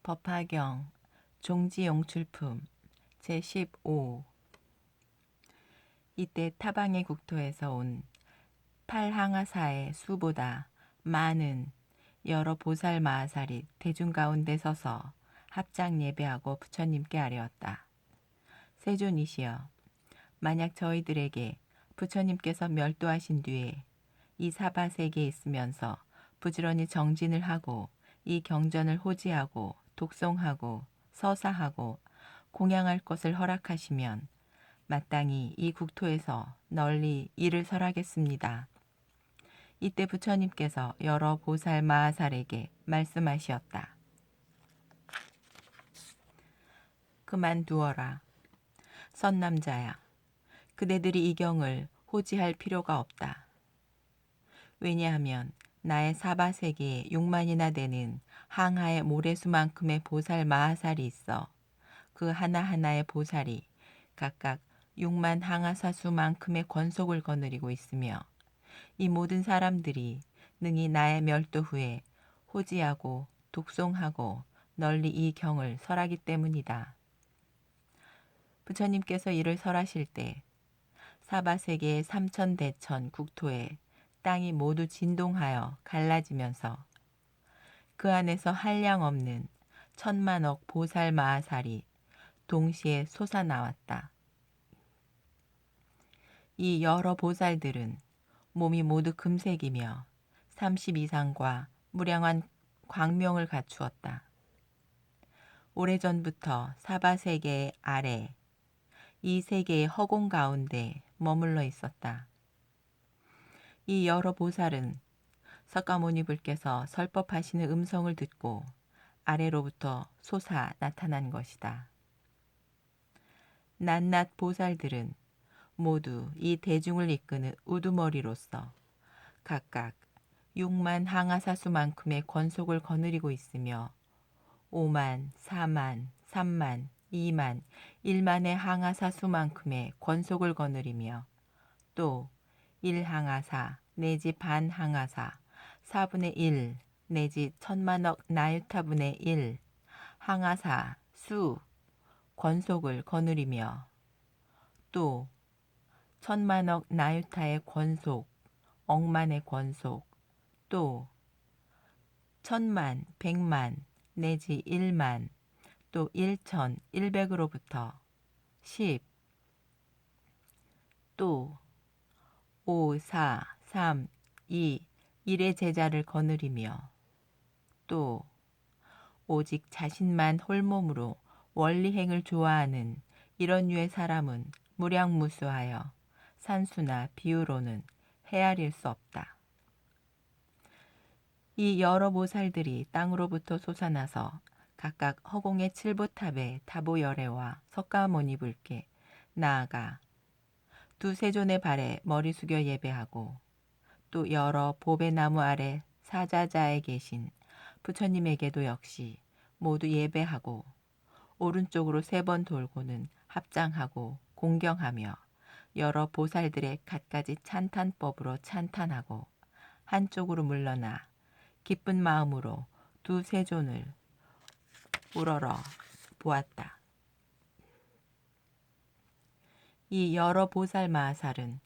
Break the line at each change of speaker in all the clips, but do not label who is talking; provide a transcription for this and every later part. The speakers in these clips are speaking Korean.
법화경 종지용출품 제15. 이때 타방의 국토에서 온 팔항하사의 수보다 많은 여러 보살 마하살이 대중 가운데 서서 합장 예배하고 부처님께 아뢰었다. 세존이시여, 만약 저희들에게 부처님께서 멸도하신 뒤에 이 사바세계에 있으면서 부지런히 정진을 하고 이 경전을 호지하고 독송하고 서사하고 공양할 것을 허락하시면 마땅히 이 국토에서 널리 이를 설하겠습니다. 이때 부처님께서 여러 보살 마하살에게 말씀하시었다. 그만두어라. 선남자야, 그대들이 이 경을 호지할 필요가 없다. 왜냐하면 나의 사바세계에 6만이나 되는 항하의 모래수만큼의 보살 마하살이 있어 그 하나하나의 보살이 각각 6만 항하사수만큼의 권속을 거느리고 있으며 이 모든 사람들이 능히 나의 멸도 후에 호지하고 독송하고 널리 이 경을 설하기 때문이다. 부처님께서 이를 설하실 때 사바세계의 삼천대천 국토에 땅이 모두 진동하여 갈라지면서 그 안에서 한량없는 천만억 보살 마하살이 동시에 솟아나왔다. 이 여러 보살들은 몸이 모두 금색이며 30 이상과 무량한 광명을 갖추었다. 오래전부터 사바세계의 아래 이 세계의 허공 가운데 머물러 있었다. 이 여러 보살은 석가모니불께서 설법하시는 음성을 듣고 아래로부터 솟아 나타난 것이다. 낱낱 보살들은 모두 이 대중을 이끄는 우두머리로서 각각 6만 항하사수만큼의 권속을 거느리고 있으며 5만, 4만, 3만, 2만, 1만의 항하사수만큼의 권속을 거느리며 또 1항하사 내지 반항하사 4분의 1 내지 천만억 나유타분의 1 항하사 수 권속을 거느리며 또 천만억 나유타의 권속, 억만의 권속, 또 천만, 백만 내지 1만, 또 1천, 1백으로부터 10, 또 5, 4, 3, 2, 1의 제자를 거느리며 또 오직 자신만 홀몸으로 원리행을 좋아하는 이런 류의 사람은 무량무수하여 산수나 비유로는 헤아릴 수 없다. 이 여러 보살들이 땅으로부터 솟아나서 각각 허공의 칠보탑의 다보열애와 석가모니불께 나아가 두세존의 발에 머리 숙여 예배하고 또 여러 보배나무 아래 사자자에 계신 부처님에게도 역시 모두 예배하고 오른쪽으로 3번 돌고는 합장하고 공경하며 여러 보살들의 갖가지 찬탄법으로 찬탄하고 한쪽으로 물러나 기쁜 마음으로 두세존을 우러러 보았다. 이 여러 보살 마하살은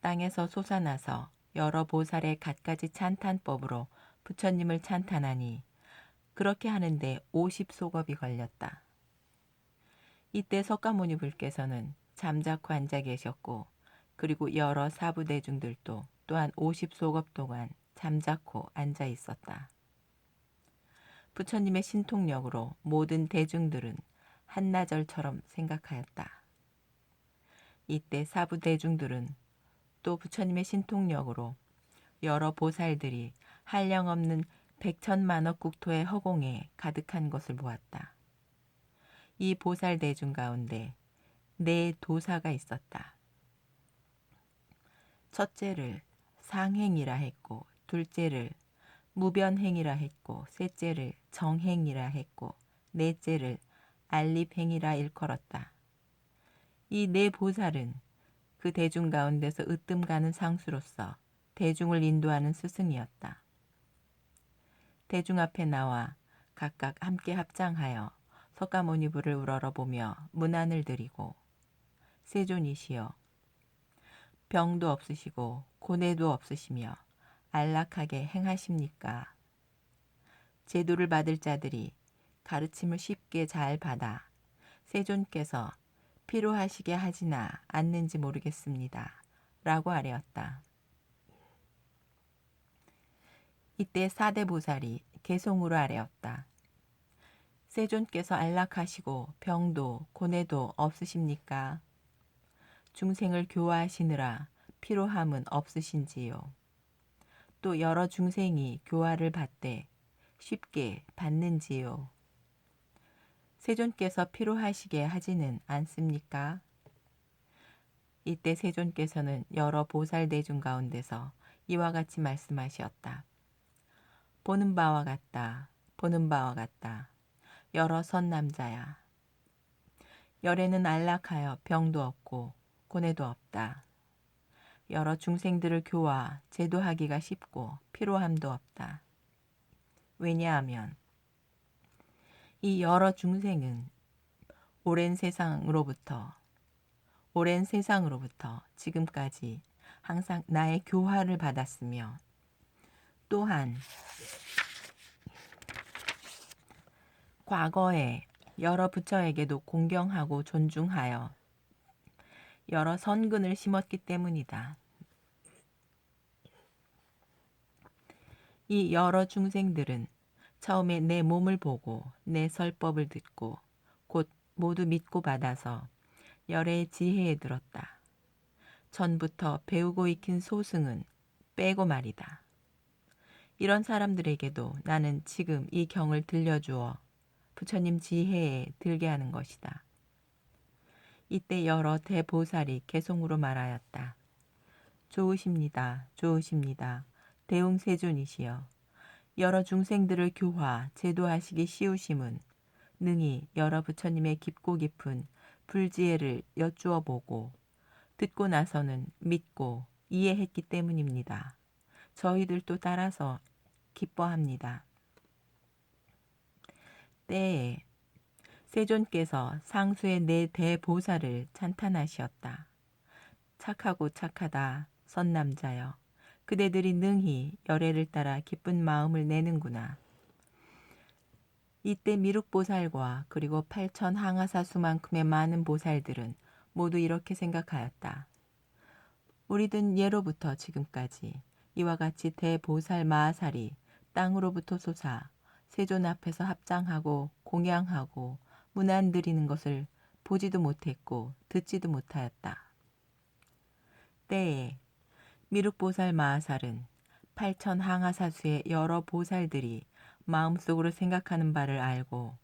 땅에서 솟아나서 여러 보살의 갖가지 찬탄법으로 부처님을 찬탄하니 그렇게 하는데 50소겁이 걸렸다. 이때 석가모니불께서는 잠자코 앉아 계셨고 그리고 여러 사부대중들도 또한 50소겁 동안 잠자코 앉아 있었다. 부처님의 신통력으로 모든 대중들은 한나절처럼 생각하였다. 이때 사부대중들은 또 부처님의 신통력으로 여러 보살들이 한량없는 백천만억 국토의 허공에 가득한 것을 보았다. 이 보살 대중 가운데 4도사가 있었다. 첫째를 상행이라 했고 둘째를 무변행이라 했고 셋째를 정행이라 했고 넷째를 알립행이라 일컬었다. 이 4보살은 그 대중 가운데서 으뜸 가는 상수로서 대중을 인도하는 스승이었다. 대중 앞에 나와 각각 함께 합장하여 석가모니부를 우러러보며 문안을 드리고 세존이시여 병도 없으시고 고뇌도 없으시며 안락하게 행하십니까? 제도를 받을 자들이 가르침을 쉽게 잘 받아 세존께서 필요하시게 하지나 않는지 모르겠습니다. 라고 아뢰었다. 이때 사대보살이 개송으로 아뢰었다. 세존께서 안락하시고 병도 고뇌도 없으십니까? 중생을 교화하시느라 피로함은 없으신지요? 또 여러 중생이 교화를 받되 쉽게 받는지요? 세존께서 피로하시게 하지는 않습니까? 이때 세존께서는 여러 보살 대중 가운데서 이와 같이 말씀하셨다. 보는 바와 같다. 보는 바와 같다. 여러 선남자야. 열에는 안락하여 병도 없고 고뇌도 없다. 여러 중생들을 교화, 제도하기가 쉽고 피로함도 없다. 왜냐하면 이 여러 중생은 오랜 세상으로부터 지금까지 항상 나의 교화를 받았으며 또한 과거에 여러 부처에게도 공경하고 존중하여 여러 선근을 심었기 때문이다. 이 여러 중생들은 처음에 내 몸을 보고 내 설법을 듣고 곧 모두 믿고 받아서 열의 지혜에 들었다. 전부터 배우고 익힌 소승은 빼고 말이다. 이런 사람들에게도 나는 지금 이 경을 들려주어 부처님 지혜에 들게 하는 것이다. 이때 여러 대보살이 개송으로 말하였다. 좋으십니다. 좋으십니다. 대웅세존이시여. 여러 중생들을 교화, 제도하시기 쉬우심은 능히 여러 부처님의 깊고 깊은 불지혜를 여쭈어 보고 듣고 나서는 믿고 이해했기 때문입니다. 저희들도 따라서 기뻐합니다. 때에 세존께서 상수의 네 대보살을 찬탄하시었다. 착하고 착하다 선남자여. 그대들이 능히 열애를 따라 기쁜 마음을 내는구나. 이때 미륵보살과 그리고 8천 항아사수만큼의 많은 보살들은 모두 이렇게 생각하였다. 우리든 예로부터 지금까지 이와 같이 대보살 마하살이 땅으로부터 솟아 세존 앞에서 합장하고 공양하고 문안 드리는 것을 보지도 못했고 듣지도 못하였다. 때에 미륵보살 마하살은 8천 항아사수의 여러 보살들이 마음속으로 생각하는 바를 알고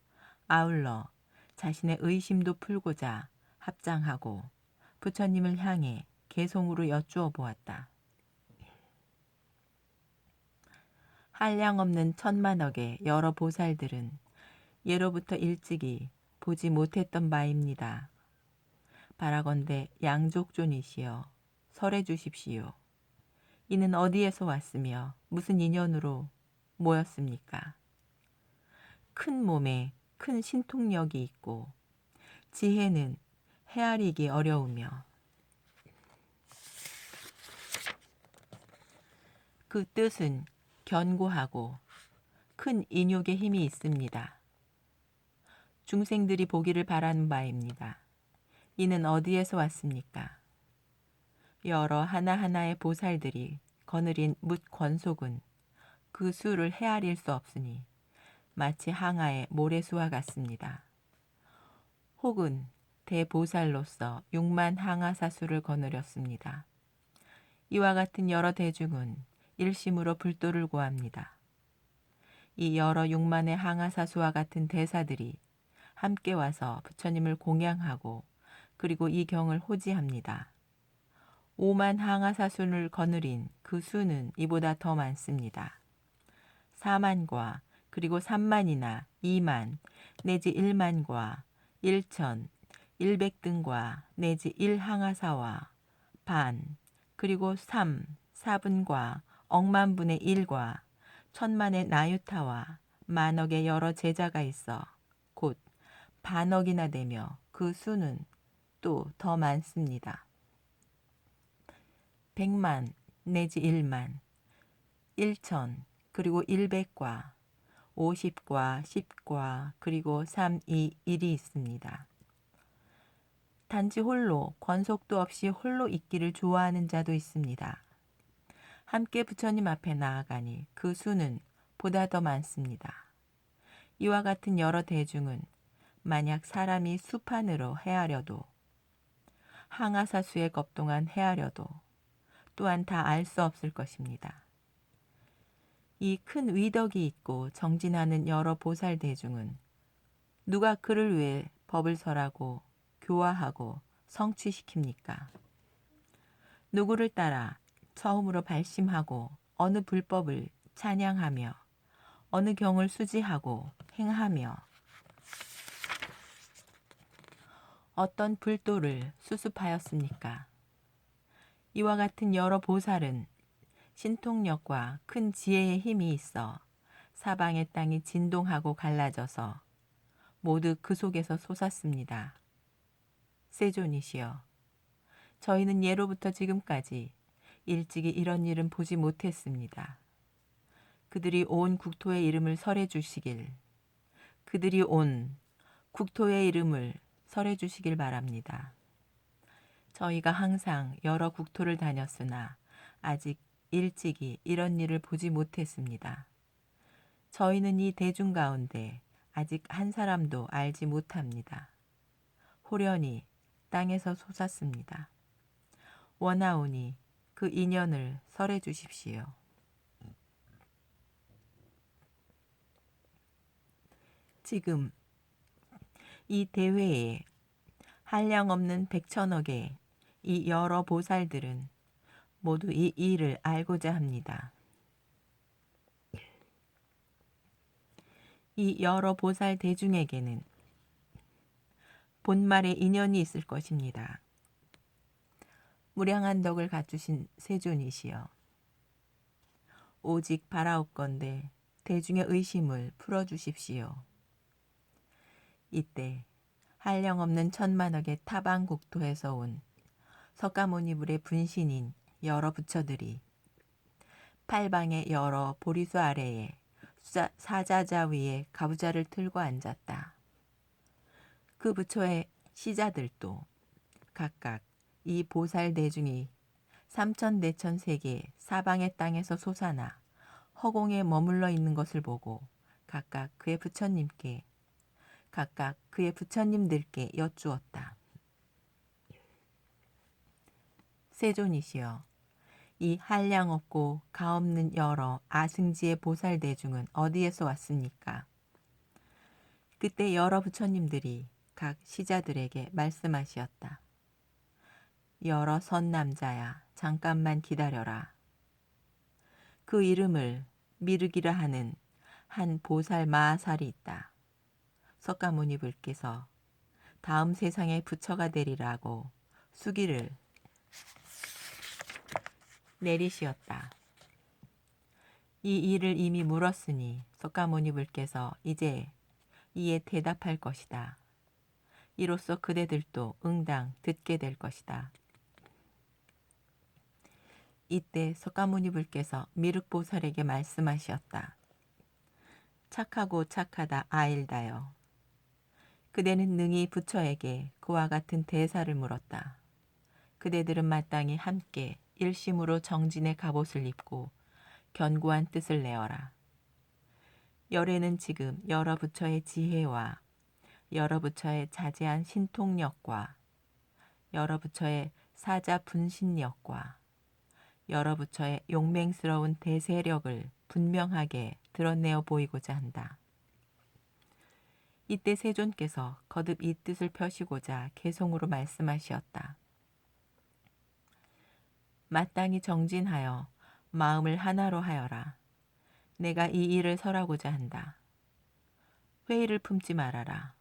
아울러 자신의 의심도 풀고자 합장하고 부처님을 향해 개송으로 여쭈어 보았다. 한량없는 천만억의 여러 보살들은 예로부터 일찍이 보지 못했던 바입니다. 바라건대 양족존이시여 설해 주십시오. 이는 어디에서 왔으며 무슨 인연으로 모였습니까? 큰 몸에 큰 신통력이 있고 지혜는 헤아리기 어려우며 그 뜻은 견고하고 큰 인욕의 힘이 있습니다. 중생들이 보기를 바라는 바입니다. 이는 어디에서 왔습니까? 여러 하나하나의 보살들이 거느린 묻 권속은 그 수를 헤아릴 수 없으니 마치 항아의 모래수와 같습니다. 혹은 대보살로서 6만 항아사수를 거느렸습니다. 이와 같은 여러 대중은 일심으로 불도를 구합니다. 이 여러 6만의 항아사수와 같은 대사들이 함께 와서 부처님을 공양하고 그리고 이 경을 호지합니다. 5만 항아사수를 거느린 그 수는 이보다 더 많습니다. 4만과 그리고 3만이나 2만 내지 1만과 1천, 100등과 내지 1항아사와 반 그리고 3, 4분과 억만분의 1과 천만의 나유타와 만억의 여러 제자가 있어 곧 반억이나 되며 그 수는 또 더 많습니다. 100만 내지 1만, 1천 그리고 100과 50과 10과 그리고 3, 2, 1이 있습니다. 단지 홀로 권속도 없이 홀로 있기를 좋아하는 자도 있습니다. 함께 부처님 앞에 나아가니 그 수는 보다 더 많습니다. 이와 같은 여러 대중은 만약 사람이 수판으로 헤아려도 항아사수에 겁동안 헤아려도 또한 다 알 수 없을 것입니다. 이 큰 위덕이 있고 정진하는 여러 보살 대중은 누가 그를 위해 법을 설하고 교화하고 성취시킵니까? 누구를 따라 처음으로 발심하고 어느 불법을 찬양하며 어느 경을 수지하고 행하며 어떤 불도를 수습하였습니까? 이와 같은 여러 보살은 신통력과 큰 지혜의 힘이 있어 사방의 땅이 진동하고 갈라져서 모두 그 속에서 솟았습니다. 세존이시여, 저희는 예로부터 지금까지 일찍이 이런 일은 보지 못했습니다. 그들이 온 국토의 이름을 설해 주시길, 그들이 온 국토의 이름을 설해 주시길 바랍니다. 저희가 항상 여러 국토를 다녔으나 아직 일찍이 이런 일을 보지 못했습니다. 저희는 이 대중 가운데 아직 한 사람도 알지 못합니다. 호련히 땅에서 솟았습니다. 원하오니 그 인연을 설해 주십시오. 지금 이 대회에 한량없는 백천억의 이 여러 보살들은 모두 이 일을 알고자 합니다. 이 여러 보살 대중에게는 본말의 인연이 있을 것입니다. 무량한 덕을 갖추신 세존이시여, 오직 바라옵건대 대중의 의심을 풀어주십시오. 이때 한량없는 천만억의 타방국토에서 온 석가모니불의 분신인 여러 부처들이 팔방의 여러 보리수 아래에 사자자 위에 가부좌를 틀고 앉았다. 그 부처의 시자들도 각각 이 보살 대중이 삼천대천세계 사방의 땅에서 솟아나 허공에 머물러 있는 것을 보고 각각 그의 부처님들께 여쭈었다. 세존이시여, 이 한량없고 가없는 여러 아승지의 보살 대중은 어디에서 왔습니까? 그때 여러 부처님들이 각 시자들에게 말씀하시었다. 여러 선남자야, 잠깐만 기다려라. 그 이름을 미륵이라 하는 한 보살 마하살이 있다. 석가모니 불께서 다음 세상의 부처가 되리라고 수기를 내리시었다. 이 일을 이미 물었으니 석가모니 불께서 이제 이에 대답할 것이다. 이로써 그대들도 응당 듣게 될 것이다. 이때 석가모니 불께서 미륵보살에게 말씀하셨다. 착하고 착하다 아일다여. 그대는 능히 부처에게 그와 같은 대사를 물었다. 그대들은 마땅히 함께 일심으로 정진의 갑옷을 입고 견고한 뜻을 내어라. 열애는 지금 여러 부처의 지혜와 여러 부처의 자제한 신통력과 여러 부처의 사자 분신력과 여러 부처의 용맹스러운 대세력을 분명하게 드러내어 보이고자 한다. 이때 세존께서 거듭 이 뜻을 펴시고자 개송으로 말씀하시었다. 마땅히 정진하여 마음을 하나로 하여라. 내가 이 일을 설하고자 한다. 회의를 품지 말아라.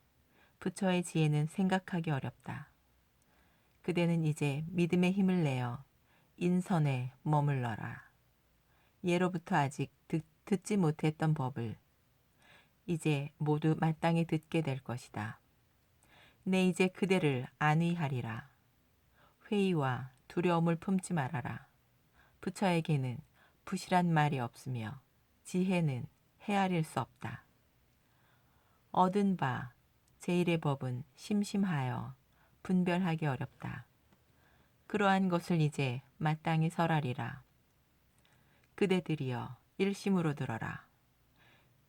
부처의 지혜는 생각하기 어렵다. 그대는 이제 믿음의 힘을 내어 인선에 머물러라. 예로부터 아직 듣지 못했던 법을 이제 모두 마땅히 듣게 될 것이다. 내 이제 그대를 안위하리라. 회의와 두려움을 품지 말아라. 부처에게는 부실한 말이 없으며 지혜는 헤아릴 수 없다. 얻은 바 제1의 법은 심심하여 분별하기 어렵다. 그러한 것을 이제 마땅히 설하리라. 그대들이여 일심으로 들어라.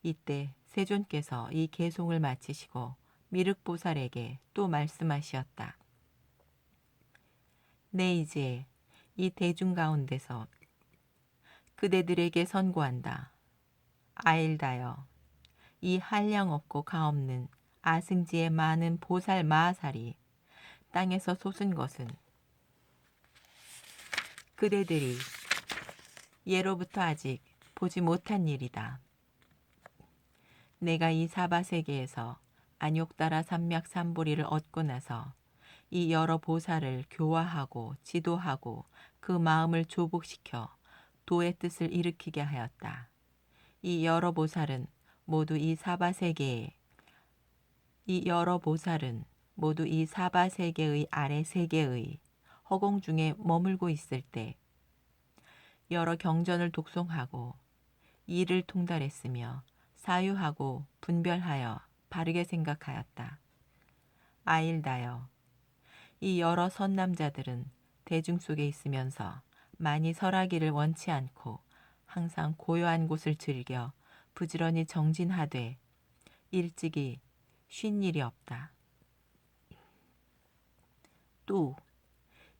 이때 세존께서 이 개송을 마치시고 미륵보살에게 또 말씀하시었다. 내 이제 이 대중 가운데서 그대들에게 선고한다. 아일다여 이 한량 없고 가없는 아승지의 많은 보살 마하살이 땅에서 솟은 것은 그대들이 예로부터 아직 보지 못한 일이다. 내가 이 사바세계에서 안욕다라 삼맥삼보리를 얻고 나서 이 여러 보살을 교화하고 지도하고 그 마음을 조복시켜 도의 뜻을 일으키게 하였다. 이 여러 보살은 모두 이 사바세계의 아래 세계의 허공 중에 머물고 있을 때 여러 경전을 독송하고 이를 통달했으며 사유하고 분별하여 바르게 생각하였다. 아일다여 이 여러 선남자들은 대중 속에 있으면서 많이 설하기를 원치 않고 항상 고요한 곳을 즐겨 부지런히 정진하되 일찍이 쉰 일이 없다. 또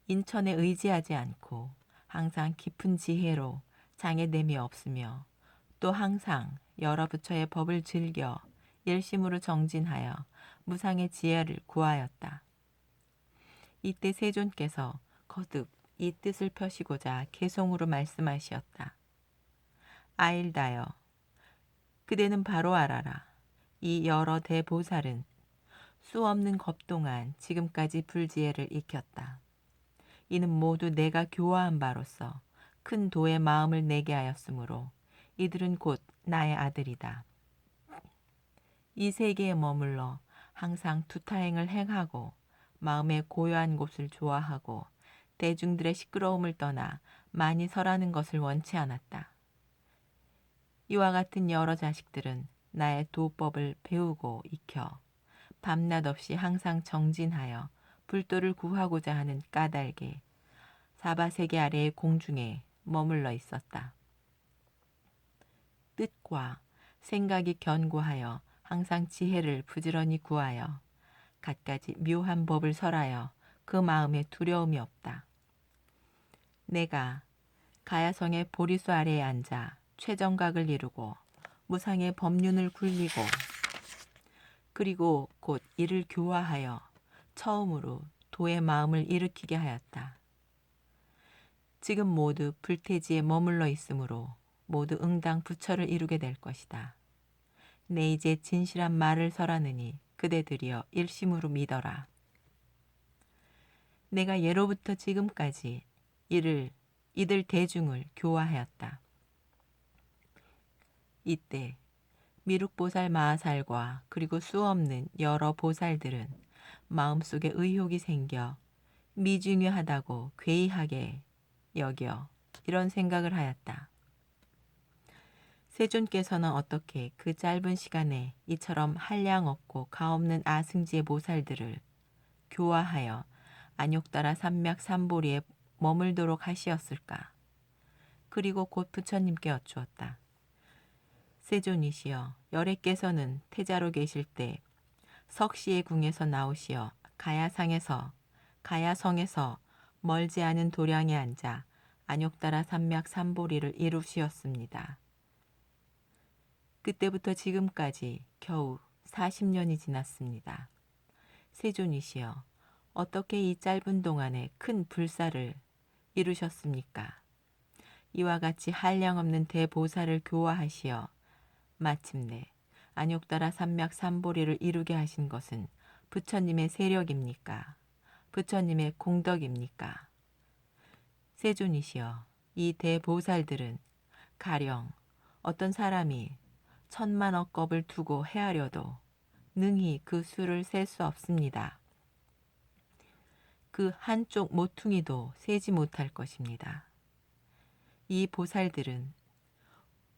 인천에 의지하지 않고 항상 깊은 지혜로 장애됨이 없으며 또 항상 여러 부처의 법을 즐겨 일심으로 정진하여 무상의 지혜를 구하였다. 이때 세존께서 거듭 이 뜻을 펴시고자 개송으로 말씀하시었다. 아일다여 그대는 바로 알아라. 이 여러 대보살은 수 없는 겁 동안 지금까지 불지혜를 익혔다. 이는 모두 내가 교화한 바로서 큰 도의 마음을 내게 하였으므로 이들은 곧 나의 아들이다. 이 세계에 머물러 항상 두타행을 행하고 마음의 고요한 곳을 좋아하고 대중들의 시끄러움을 떠나 많이 설하는 것을 원치 않았다. 이와 같은 여러 자식들은 나의 도법을 배우고 익혀 밤낮 없이 항상 정진하여 불도를 구하고자 하는 까닭에 사바세계 아래의 공중에 머물러 있었다. 뜻과 생각이 견고하여 항상 지혜를 부지런히 구하여 갖가지 묘한 법을 설하여 그 마음에 두려움이 없다. 내가 가야성의 보리수 아래에 앉아 최정각을 이루고 무상의 법륜을 굴리고 그리고 곧 이를 교화하여 처음으로 도의 마음을 일으키게 하였다. 지금 모두 불태지에 머물러 있으므로 모두 응당 부처를 이루게 될 것이다. 내 이제 진실한 말을 설하느니 그대들이여 일심으로 믿어라. 내가 예로부터 지금까지 이들 대중을 교화하였다. 이때 미륵보살 마하살과 그리고 수없는 여러 보살들은 마음속에 의혹이 생겨 미중요하다고 괴이하게 여겨 이런 생각을 하였다. 세존께서는 어떻게 그 짧은 시간에 이처럼 한량 없고 가없는 아승지의 보살들을 교화하여 안욕다라 삼맥삼보리에 머물도록 하시었을까? 그리고 곧 부처님께 여쭈었다. 세존이시여, 열애께서는 태자로 계실 때 석시의 궁에서 나오시어 가야성에서 멀지 않은 도량에 앉아 안욕다라 삼맥삼보리를 이루시었습니다. 그때부터 지금까지 겨우 40년이 지났습니다. 세존이시여, 어떻게 이 짧은 동안에 큰 불사를 이루셨습니까? 이와 같이 한량없는 대보살을 교화하시어 마침내 안욕다라 삼맥삼보리를 이루게 하신 것은 부처님의 세력입니까? 부처님의 공덕입니까? 세존이시여, 이 대보살들은 가령 어떤 사람이 천만억 겁을 두고 헤아려도 능히 그 수를 셀 수 없습니다. 그 한쪽 모퉁이도 세지 못할 것입니다. 이 보살들은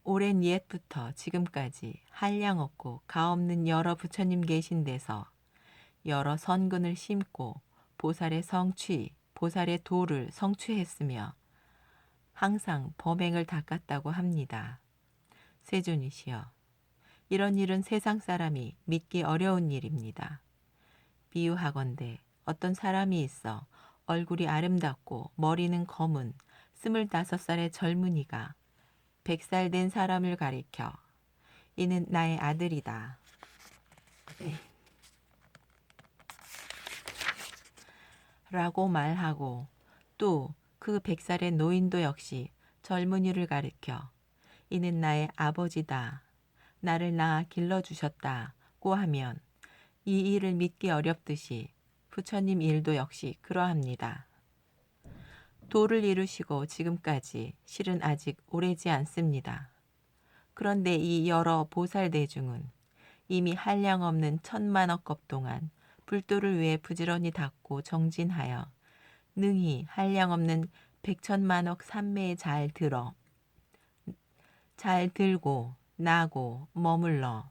오랜 옛부터 지금까지 한량 없고 가없는 여러 부처님 계신 데서 여러 선근을 심고 보살의 성취, 보살의 도를 성취했으며 항상 범행을 닦았다고 합니다. 세존이시여, 이런 일은 세상 사람이 믿기 어려운 일입니다. 비유하건대 어떤 사람이 있어 얼굴이 아름답고 머리는 검은 25살의 젊은이가 100살 된 사람을 가리켜 이는 나의 아들이다 라고 말하고 또 그 100살의 노인도 역시 젊은이를 가리켜 이는 나의 아버지다. 나를 낳아 길러주셨다고 하면 이 일을 믿기 어렵듯이 부처님 일도 역시 그러합니다. 도를 이루시고 지금까지 실은 아직 오래지 않습니다. 그런데 이 여러 보살 대중은 이미 한량없는 천만억 겁 동안 불도를 위해 부지런히 닦고 정진하여 능히 한량없는 백천만억 삼매에 잘 들고 나고 머물러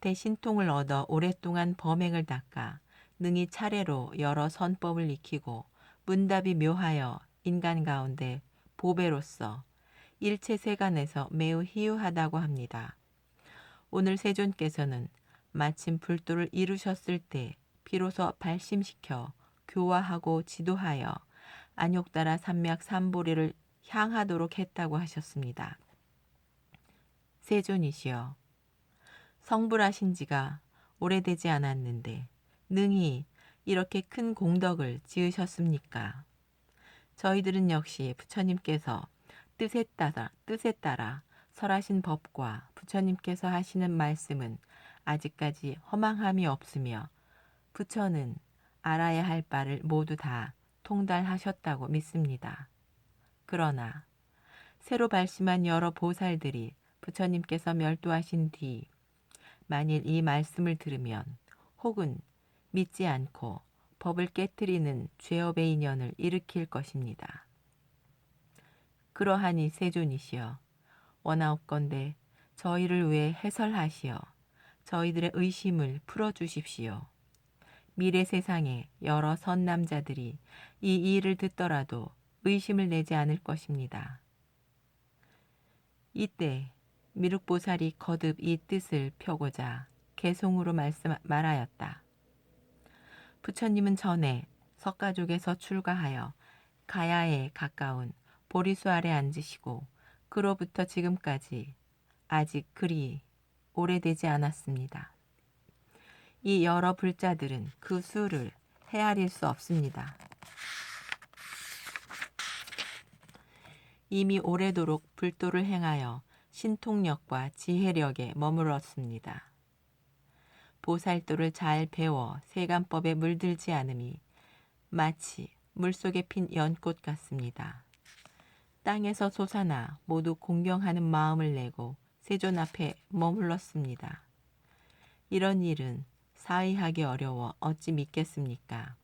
대신통을 얻어 오랫동안 범행을 닦아 능히 차례로 여러 선법을 익히고 문답이 묘하여 인간 가운데 보배로서 일체 세간에서 매우 희유하다고 합니다. 오늘 세존께서는 마침 불도를 이루셨을 때 비로소 발심시켜 교화하고 지도하여 안욕따라 삼맥 삼보리를 향하도록 했다고 하셨습니다. 세존이시여, 성불하신 지가 오래되지 않았는데 능히 이렇게 큰 공덕을 지으셨습니까? 저희들은 역시 부처님께서 뜻에 따라 설하신 법과 부처님께서 하시는 말씀은 아직까지 허망함이 없으며 부처는 알아야 할 바를 모두 다 통달하셨다고 믿습니다. 그러나 새로 발심한 여러 보살들이 부처님께서 멸도하신 뒤 만일 이 말씀을 들으면 혹은 믿지 않고 법을 깨뜨리는 죄업의 인연을 일으킬 것입니다. 그러하니 세존이시여, 원하옵건대 저희를 위해 해설하시어 저희들의 의심을 풀어주십시오. 미래 세상에 여러 선남자들이 이 일을 듣더라도 의심을 내지 않을 것입니다. 이때 미륵보살이 거듭 이 뜻을 펴고자 개송으로 말하였다. 부처님은 전에 석가족에서 출가하여 가야에 가까운 보리수 아래 앉으시고 그로부터 지금까지 아직 그리 오래되지 않았습니다. 이 여러 불자들은 그 수를 헤아릴 수 없습니다. 이미 오래도록 불도를 행하여 신통력과 지혜력에 머물렀습니다. 보살도를 잘 배워 세간법에 물들지 않음이 마치 물속에 핀 연꽃 같습니다. 땅에서 솟아나 모두 공경하는 마음을 내고 세존 앞에 머물렀습니다. 이런 일은 사의하기 어려워 어찌 믿겠습니까?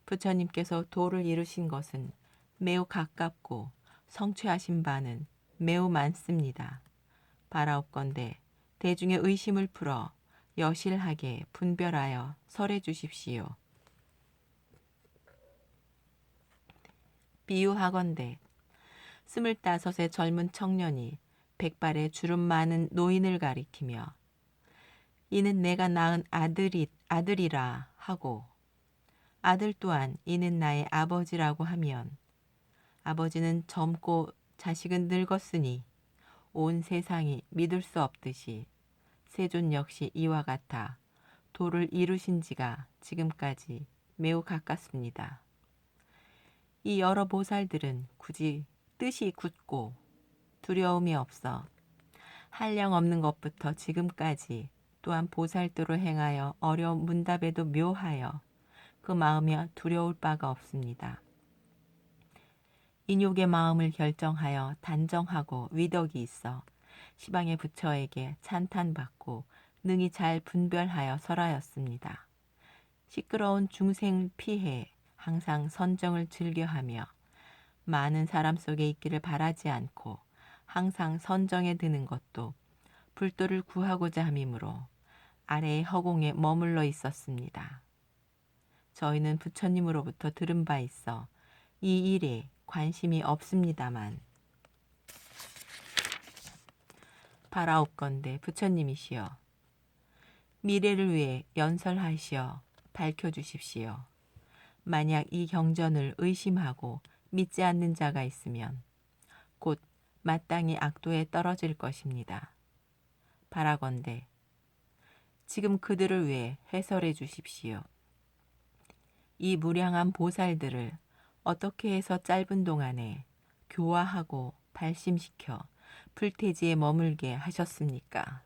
부처님께서 도를 이루신 것은 매우 가깝고 성취하신 바는 매우 많습니다. 바라옵건대 대중의 의심을 풀어 여실하게 분별하여 설해 주십시오. 비유하건대 25의 젊은 청년이 100발의 주름 많은 노인을 가리키며 이는 내가 낳은 아들이라 하고 아들 또한 이는 나의 아버지라고 하면 아버지는 젊고 자식은 늙었으니 온 세상이 믿을 수 없듯이 세존 역시 이와 같아 도를 이루신 지가 지금까지 매우 가깝습니다. 이 여러 보살들은 굳이 뜻이 굳고 두려움이 없어 한량 없는 것부터 지금까지 또한 보살도로 행하여 어려운 문답에도 묘하여 그 마음이 두려울 바가 없습니다. 인욕의 마음을 결정하여 단정하고 위덕이 있어 시방의 부처에게 찬탄받고 능히 잘 분별하여 설하였습니다. 시끄러운 중생을 피해 항상 선정을 즐겨하며 많은 사람 속에 있기를 바라지 않고 항상 선정에 드는 것도 불도를 구하고자 함이므로 아래의 허공에 머물러 있었습니다. 저희는 부처님으로부터 들은 바 있어 이 일에 관심이 없습니다만 바라옵건대 부처님이시여 미래를 위해 연설하시어 밝혀주십시오. 만약 이 경전을 의심하고 믿지 않는 자가 있으면 곧 마땅히 악도에 떨어질 것입니다. 바라건대 지금 그들을 위해 해설해 주십시오. 이 무량한 보살들을 어떻게 해서 짧은 동안에 교화하고 발심시켜 불태지에 머물게 하셨습니까?